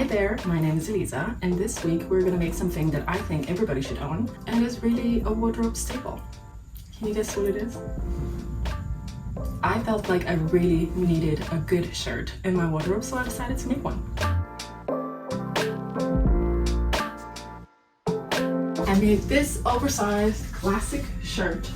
Hi there, my name is Elisa, and this week we're gonna make something that I think everybody should own, and it's really a wardrobe staple. Can you guess what it is? I felt like I really needed a good shirt in my wardrobe, so I decided to make one. I made this oversized classic shirt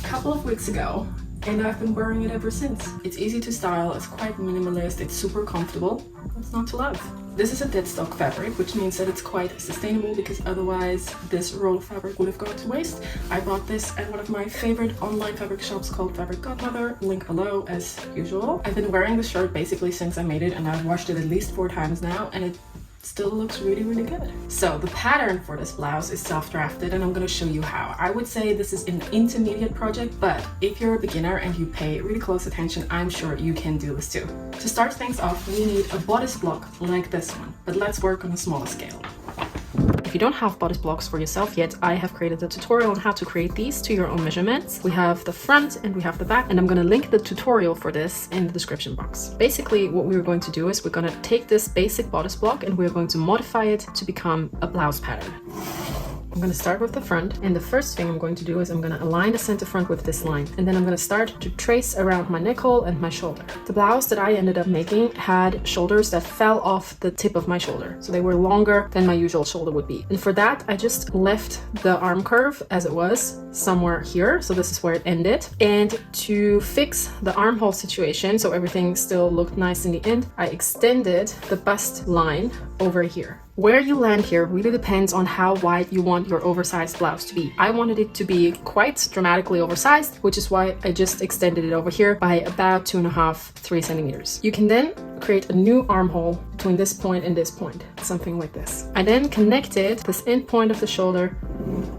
a couple of weeks ago, and I've been wearing it ever since. It's easy to style, it's quite minimalist, it's super comfortable. What's not to love? This is a dead stock fabric, which means that it's quite sustainable because otherwise this roll of fabric would have gone to waste. I bought this at one of my favorite online fabric shops called Fabric Godmother, link below as usual. I've been wearing the shirt basically since I made it, and I've washed it at least 4 times now, and it still looks really, really good. So the pattern for this blouse is self-drafted, and I'm going to show you how. I would say this is an intermediate project, but if you're a beginner and you pay really close attention, I'm sure you can do this too. To start things off, we need a bodice block like this one, but let's work on a smaller scale. If you don't have bodice blocks for yourself yet, I have created a tutorial on how to create these to your own measurements. We have the front and we have the back, and I'm going to link the tutorial for this in the description box. Basically, what we're going to do is we're going to take this basic bodice block and we're going to modify it to become a blouse pattern. I'm going to start with the front, and the first thing I'm going to do is I'm going to align the center front with this line, and then I'm going to start to trace around my neck hole and my shoulder. The blouse that I ended up making had shoulders that fell off the tip of my shoulder, so they were longer than my usual shoulder would be. And for that, I just left the arm curve as it was somewhere here, so this is where it ended. And to fix the armhole situation, so everything still looked nice in the end, I extended the bust line over here. Where you land here really depends on how wide you want your oversized blouse to be. I wanted it to be quite dramatically oversized, which is why I just extended it over here by about 2.5–3 centimeters. You can then create a new armhole between this point and this point, something like this. I then connected this end point of the shoulder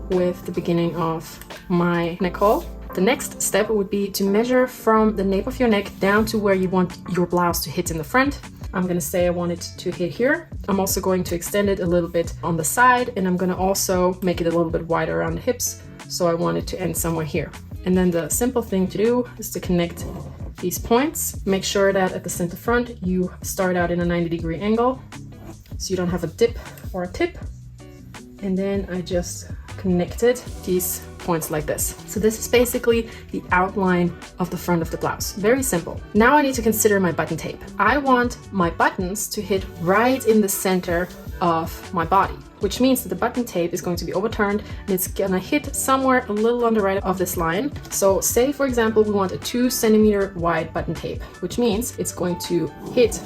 with the beginning of my neck hole. The next step would be to measure from the nape of your neck down to where you want your blouse to hit in the front. I'm going to say I want it to hit here. I'm also going to extend it a little bit on the side, and I'm going to also make it a little bit wider around the hips, so I want it to end somewhere here. And then the simple thing to do is to connect these points. Make sure that at the center front you start out in a 90-degree angle so you don't have a dip or a tip. And then I just connected these points like this. So this is basically the outline of the front of the blouse. Very simple. Now I need to consider my button tape. I want my buttons to hit right in the center of my body, which means that the button tape is going to be overturned and it's gonna hit somewhere a little on the right of this line. So say, for example, we want a 2 centimeter wide button tape, which means it's going to hit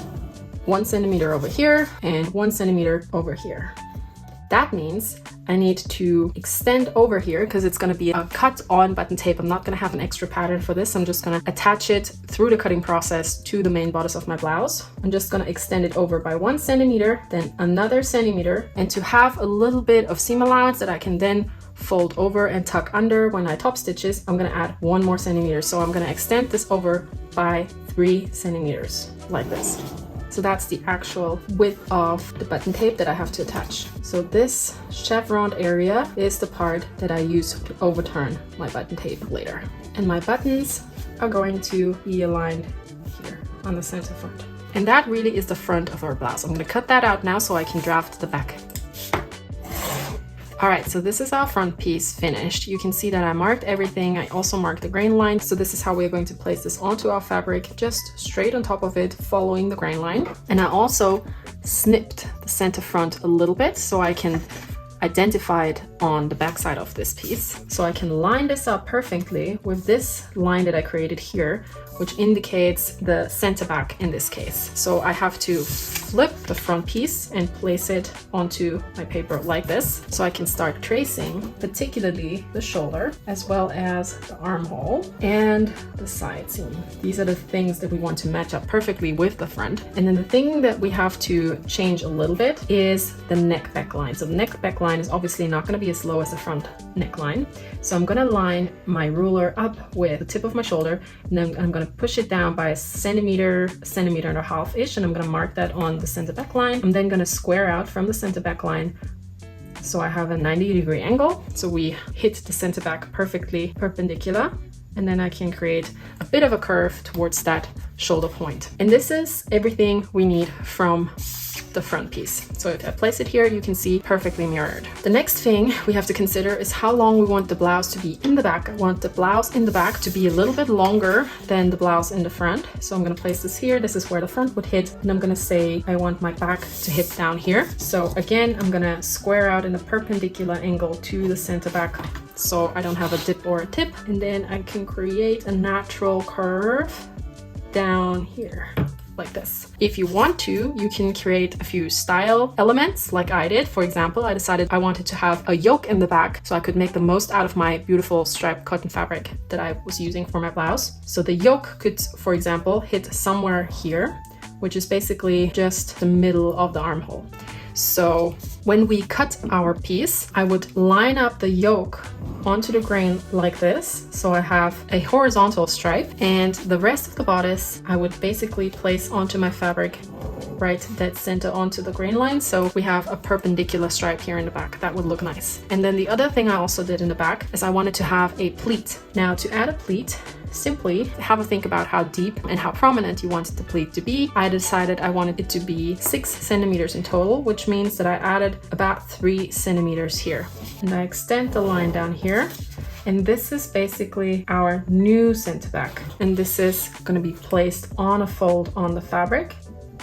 1 centimeter over here and 1 centimeter over here. That means I need to extend over here because it's going to be a cut on button tape. I'm not going to have an extra pattern for this. I'm just going to attach it through the cutting process to the main bodice of my blouse. I'm just going to extend it over by 1 centimeter, then another centimeter, and to have a little bit of seam allowance that I can then fold over and tuck under when I top stitches, I'm going to add 1 more centimeter. So I'm going to extend this over by 3 centimeters like this. So that's the actual width of the button tape that I have to attach. So this chevron area is the part that I use to overturn my button tape later. And my buttons are going to be aligned here on the center front. And that really is the front of our blouse. I'm going to cut that out now so I can draft the back. All right, so this is our front piece finished. You can see that I marked everything. I also marked the grain line. So this is how we're going to place this onto our fabric, just straight on top of it, following the grain line. And I also snipped the center front a little bit so I can identify it on the back side of this piece. So I can line this up perfectly with this line that I created here, which indicates the center back in this case. So I have to flip the front piece and place it onto my paper like this. So I can start tracing, particularly the shoulder, as well as the armhole and the side seam. These are the things that we want to match up perfectly with the front. And then the thing that we have to change a little bit is the neck back line. So the neck back line is obviously not going to be as low as the front neckline. So I'm going to line my ruler up with the tip of my shoulder, and then I'm going to push it down by a centimeter and a half ish, and I'm going to mark that on the center back line. I'm then going to square out from the center back line so I have a 90-degree angle, so we hit the center back perfectly perpendicular, and then I can create a bit of a curve towards that shoulder point. And this is everything we need from the front piece. So if I place it here, you can see perfectly mirrored. The next thing we have to consider is how long we want the blouse to be in the back. I want the blouse in the back to be a little bit longer than the blouse in the front. So I'm gonna place this here. This is where the front would hit, and I'm gonna say I want my back to hit down here. So again, I'm gonna square out in a perpendicular angle to the center back, so I don't have a dip or a tip, and then I can create a natural curve down here like this. If you want to, you can create a few style elements like I did. For example, I decided I wanted to have a yoke in the back so I could make the most out of my beautiful striped cotton fabric that I was using for my blouse. So the yoke could, for example, hit somewhere here, which is basically just the middle of the armhole. So when we cut our piece, I would line up the yoke onto the grain like this. So I have a horizontal stripe, and the rest of the bodice I would basically place onto my fabric right dead center onto the grain line. So we have a perpendicular stripe here in the back. That would look nice. And then the other thing I also did in the back is I wanted to have a pleat. Now to add a pleat, simply have a think about how deep and how prominent you wanted the pleat to be. I decided I wanted it to be 6 centimeters in total, which means that I added about 3 centimeters here. And I extend the line down here. And this is basically our new center back. And this is going to be placed on a fold on the fabric.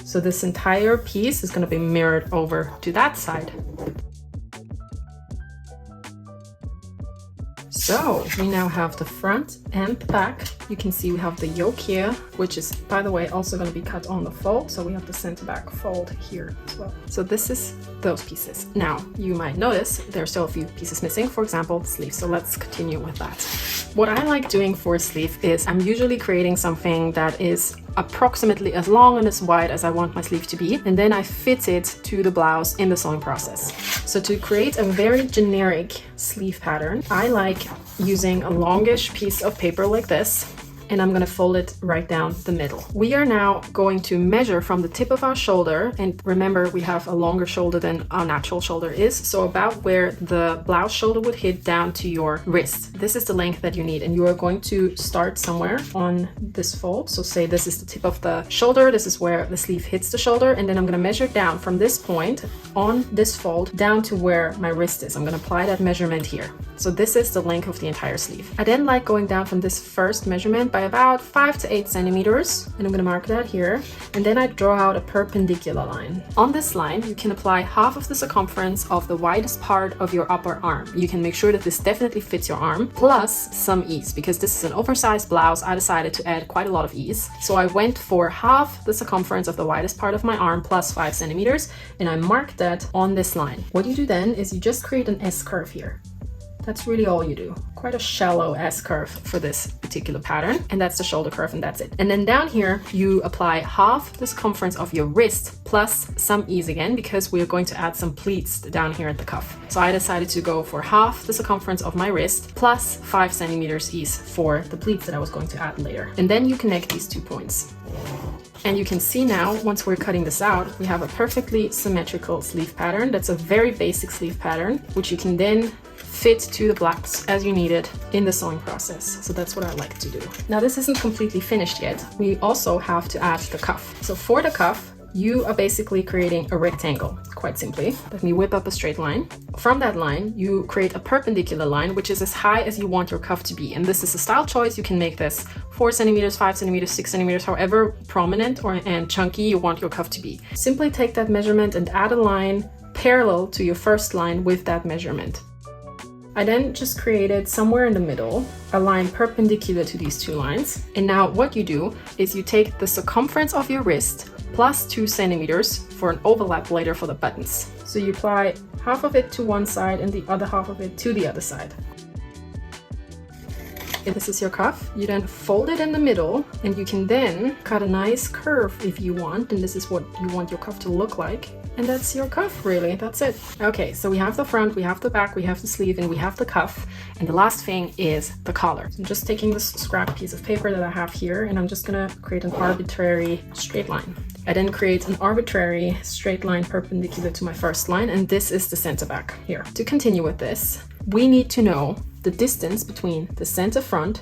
So this entire piece is going to be mirrored over to that side. So we now have the front and the back. You can see we have the yoke here, which is, by the way, also going to be cut on the fold. So we have the center back fold here as well. So this is those pieces. Now you might notice there are still a few pieces missing, for example, the sleeve. So let's continue with that. What I like doing for a sleeve is I'm usually creating something that is approximately as long and as wide as I want my sleeve to be, and then I fit it to the blouse in the sewing process. So to create a very generic sleeve pattern, I like using a longish piece of paper like this, and I'm gonna fold it right down the middle. We are now going to measure from the tip of our shoulder, and remember we have a longer shoulder than our natural shoulder is, so about where the blouse shoulder would hit down to your wrist. This is the length that you need, and you are going to start somewhere on this fold. So say this is the tip of the shoulder, this is where the sleeve hits the shoulder, and then I'm gonna measure down from this point on this fold down to where my wrist is. I'm gonna apply that measurement here. So this is the length of the entire sleeve. I then like going down from this first measurement by about 5 to 8 centimeters, and I'm gonna mark that here, and then I draw out a perpendicular line. On this line, you can apply half of the circumference of the widest part of your upper arm. You can make sure that this definitely fits your arm, plus some ease. Because this is an oversized blouse, I decided to add quite a lot of ease. So I went for half the circumference of the widest part of my arm plus 5 centimeters, and I marked that on this line. What you do then is you just create an S-curve here. That's really all you do. Quite a shallow S-curve for this particular pattern. And that's the shoulder curve, and that's it. And then down here, you apply half the circumference of your wrist plus some ease again, because we are going to add some pleats down here at the cuff. So I decided to go for half the circumference of my wrist plus 5 centimeters ease for the pleats that I was going to add later. And then you connect these 2 points. And you can see now, once we're cutting this out, we have a perfectly symmetrical sleeve pattern. That's a very basic sleeve pattern, which you can then fit to the blouse as you need it in the sewing process. So that's what I like to do. Now this isn't completely finished yet. We also have to add the cuff. So for the cuff, you are basically creating a rectangle, quite simply. Let me whip up a straight line. From that line, you create a perpendicular line, which is as high as you want your cuff to be. And this is a style choice. You can make this 4 centimeters, 5 centimeters, 6 centimeters, however prominent and chunky you want your cuff to be. Simply take that measurement and add a line parallel to your first line with that measurement. I then just created somewhere in the middle a line perpendicular to these 2 lines. And now what you do is you take the circumference of your wrist plus 2 centimeters for an overlap later for the buttons. So you apply half of it to one side and the other half of it to the other side. If this is your cuff, you then fold it in the middle, and you can then cut a nice curve if you want, and this is what you want your cuff to look like. And that's your cuff, really. That's it. Okay, so we have the front, we have the back, we have the sleeve, and we have the cuff. And the last thing is the collar. So I'm just taking this scrap piece of paper that I have here, and I'm just gonna create an arbitrary straight line. I then create an arbitrary straight line perpendicular to my first line, and this is the center back here. To continue with this, we need to know the distance between the center front,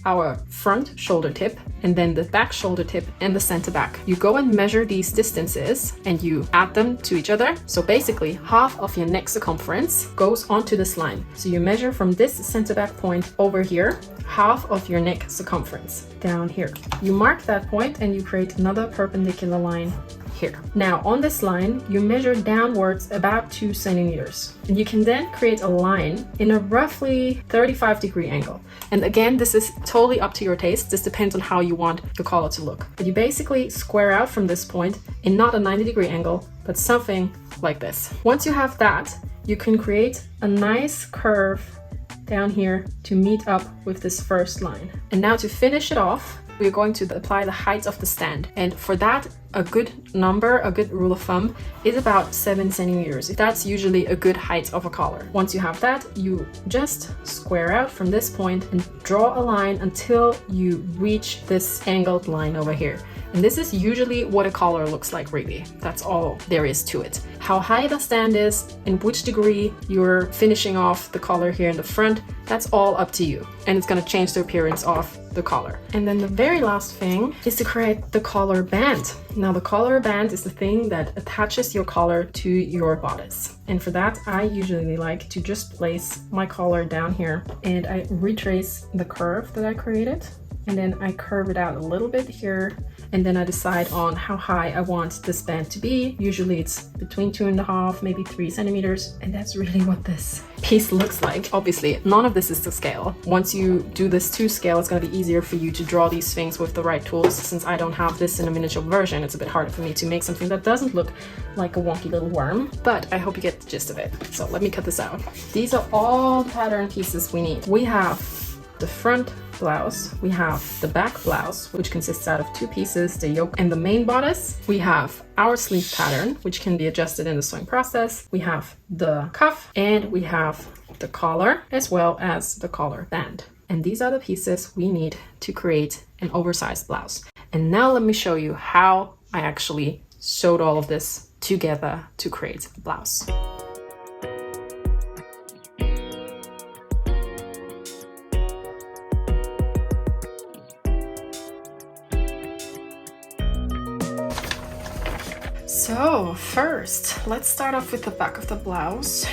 our front shoulder tip, and then the back shoulder tip and the center back. You go and measure these distances and you add them to each other. So basically half of your neck circumference goes onto this line. So you measure from this center back point over here, half of your neck circumference down here. You mark that point and you create another perpendicular line here. Now on this line, you measure downwards about 2 centimeters. And you can then create a line in a roughly 35-degree angle. And again, this is totally up to your taste. This depends on how you want your collar to look. But you basically square out from this point in not a 90-degree angle, but something like this. Once you have that, you can create a nice curve down here to meet up with this first line. And now to finish it off, we're going to apply the height of the stand. And for that, a good number, a good rule of thumb is about 7 centimeters. That's usually a good height of a collar. Once you have that, you just square out from this point and draw a line until you reach this angled line over here. And this is usually what a collar looks like, really. That's all there is to it. How high the stand is, in which degree you're finishing off the collar here in the front, that's all up to you. And it's gonna change the appearance of the collar. And then the very last thing is to create the collar band. Now the collar band is the thing that attaches your collar to your bodice. And for that, I usually like to just place my collar down here and I retrace the curve that I created. And then I curve it out a little bit here. And then I decide on how high I want this band to be. Usually it's between 2.5, maybe 3 centimeters. And that's really what this piece looks like. Obviously, none of this is to scale. Once you do this to scale, it's gonna be easier for you to draw these things with the right tools. Since I don't have this in a miniature version, it's a bit harder for me to make something that doesn't look like a wonky little worm. But I hope you get the gist of it. So let me cut this out. These are all the pattern pieces we need. We have the front blouse, we have the back blouse, which consists out of 2 pieces, the yoke and the main bodice. We have our sleeve pattern, which can be adjusted in the sewing process. We have the cuff and we have the collar as well as the collar band. And these are the pieces we need to create an oversized blouse. And now let me show you how I actually sewed all of this together to create a blouse. So first, let's start off with the back of the blouse.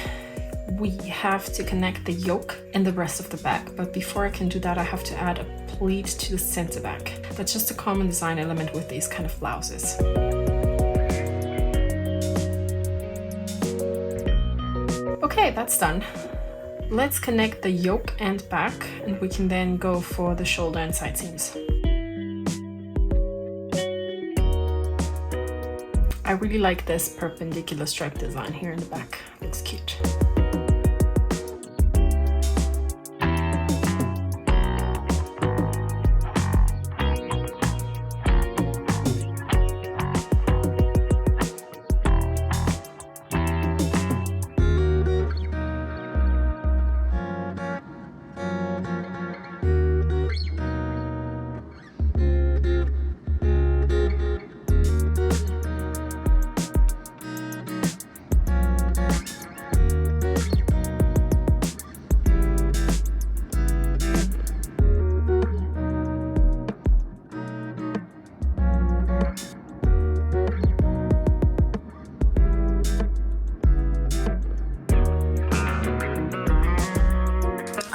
We have to connect the yoke and the rest of the back, but before I can do that, I have to add a pleat to the center back. That's just a common design element with these kind of blouses. Okay, that's done. Let's connect the yoke and back, and we can then go for the shoulder and side seams. I really like this perpendicular stripe design here in the back. Looks cute.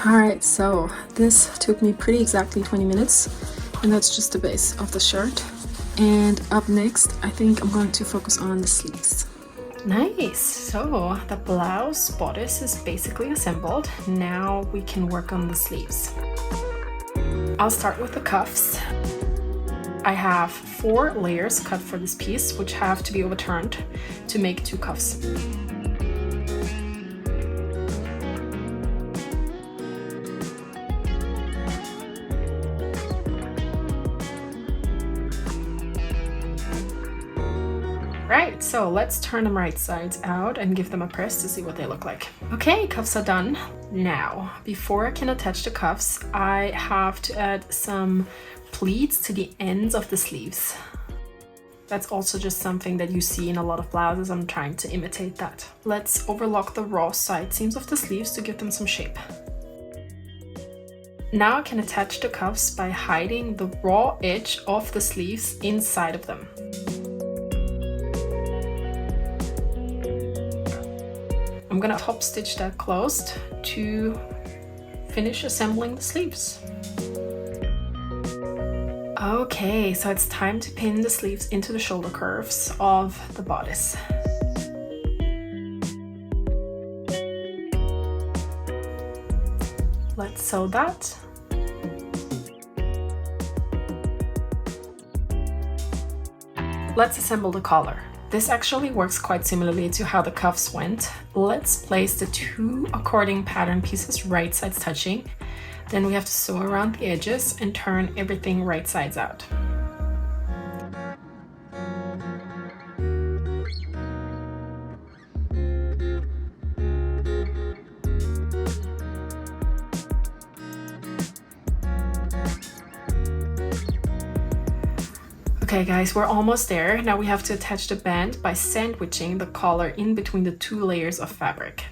Alright, so this took me pretty exactly 20 minutes, and that's just the base of the shirt. And up next, I think I'm going to focus on the sleeves. Nice! So the blouse bodice is basically assembled. Now we can work on the sleeves. I'll start with the cuffs. I have 4 layers cut for this piece, which have to be overturned to make 2 cuffs. Right, so let's turn them right sides out and give them a press to see what they look like. Okay, cuffs are done. Now, before I can attach the cuffs, I have to add some pleats to the ends of the sleeves. That's also just something that you see in a lot of blouses. I'm trying to imitate that. Let's overlock the raw side seams of the sleeves to give them some shape. Now I can attach the cuffs by hiding the raw edge of the sleeves inside of them. I'm gonna top stitch that closed to finish assembling the sleeves. Okay, so it's time to pin the sleeves into the shoulder curves of the bodice. Let's sew that. Let's assemble the collar. This actually works quite similarly to how the cuffs went. Let's place the 2 according pattern pieces right sides touching. Then we have to sew around the edges and turn everything right sides out. Okay guys, we're almost there. Now we have to attach the band by sandwiching the collar in between the 2 layers of fabric.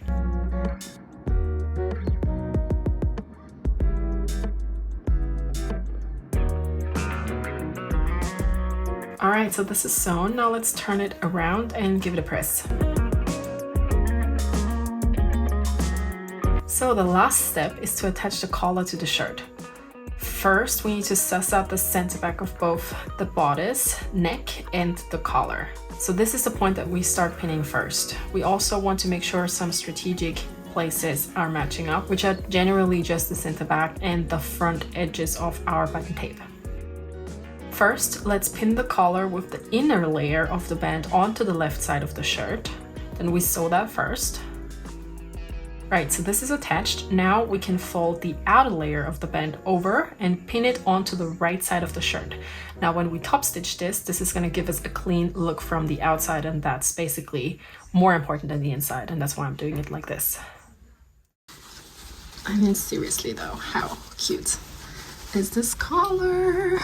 Alright, so this is sewn. Now let's turn it around and give it a press. So the last step is to attach the collar to the shirt. First, we need to suss out the center back of both the bodice, neck, and the collar. So this is the point that we start pinning first. We also want to make sure some strategic places are matching up, which are generally just the center back and the front edges of our button tape. First, let's pin the collar with the inner layer of the band onto the left side of the shirt. Then we sew that first. Right, so this is attached. Now we can fold the outer layer of the band over and pin it onto the right side of the shirt. Now when we top stitch this is going to give us a clean look from the outside, and that's basically more important than the inside, and that's why I'm doing it like this. I mean, seriously though, how cute is this collar?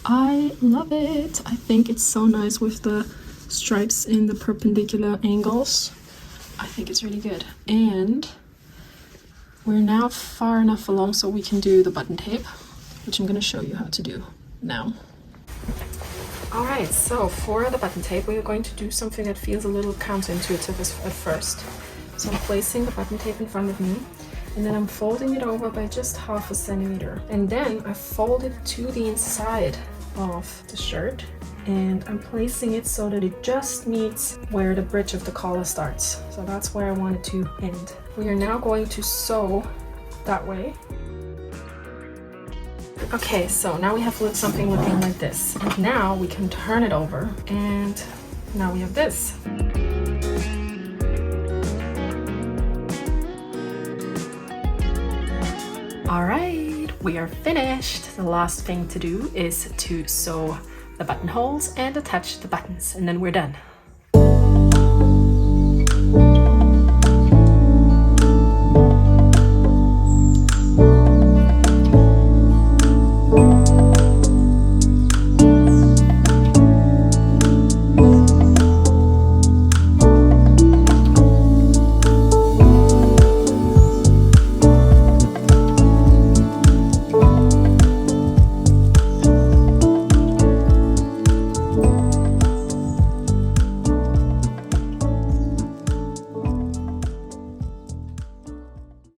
I love it. I think it's so nice with the stripes in the perpendicular angles. I think it's really good. And we're now far enough along so we can do the button tape, which I'm going to show you how to do now. Alright, so for the button tape, we are going to do something that feels a little counterintuitive at first. So I'm placing the button tape in front of me, and then I'm folding it over by just 1/2 centimeter. And then I fold it to the inside of the shirt, and I'm placing it so that it just meets where the bridge of the collar starts. So that's where I want it to end. We are now going to sew that way. Okay, so now we have something looking like this. And now we can turn it over, and now we have this. All right, we are finished. The last thing to do is to sew the buttonholes and attach the buttons, and then we're done.